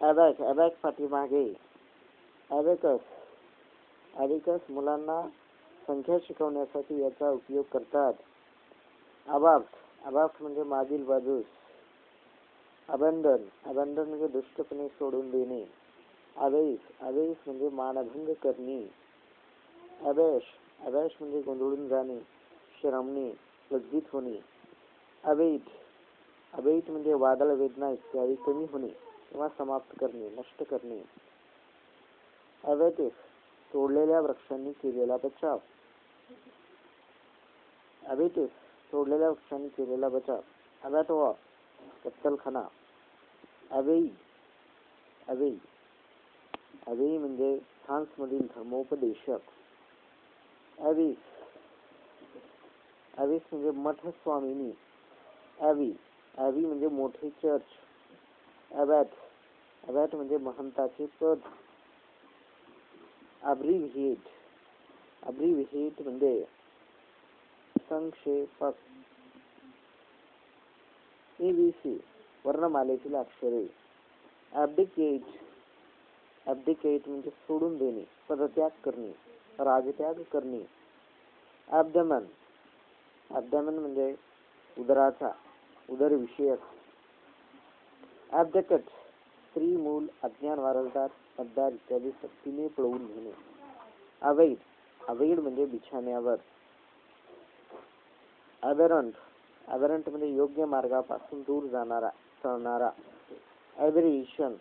ॲबॅक ॲबॅक पाठीमागे. ॲबॅकस मुलांना संख्या शिकवण्यासाठी याचा उपयोग करतात. अबाफ्ट म्हणजे मागील बाजूस. अबंडन म्हणजे दुष्टपणे सोडून देणे. अबेस म्हणजे मानभंग करणे. अबॅश म्हणजे गोंधळून जाणे, शरमणे, लज्जित होणे. अबेट म्हणजे वादळ, वेदना इत्यादी कमी होणे किंवा समाप्त करणे, नष्ट करणे. अबॅटिस तोडलेल्या वृक्षांनी केलेला बचाव. अबॅटोवा कत्तलखाना. अबेई म्हणजे फ्रान्समधील धर्मोपदेशक. ॲबिस म्हणजे मठ स्वामिनी. ॲबी म्हणजे मोठे चर्च. ॲबॅट म्हणजे महंताचे पद. अब्रिव्हिएट म्हणजे संक्षेपक. ABC वर्णमालेतील अक्षरे. ॲब्डिकेट म्हणजे सोडून देणे, पदत्याग करणे, राजत्याग करणे. ॲब्डमन म्हणजे उदराचा, उदरविषयक. ॲब्डकट स्त्री, मूल, अज्ञान, वारसदार, मतदार इत्यादी सक्तीने पळवून घेणे. अवैध म्हणजे बिछाण्यावर. ॲबरंट म्हणजे योग्य मार्गापासून दूर चालणारा. ॲबेरेशन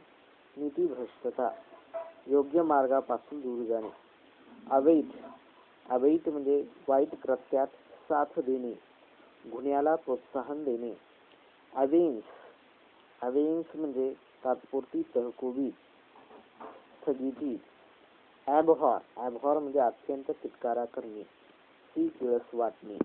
नीतिभ्रष्टता, योग्य मार्गापासून दूर जाणे. अवैध म्हणजे वाईट कृत्यात साथ देणे, गुन्ह्याला प्रोत्साहन देणे. अवेन्स म्हणजे तात्पुरती तहकुबी, स्थगिती. ॲबहॉर म्हणजे अत्यंत तिटकारा करणे, ती किळस वाटणे.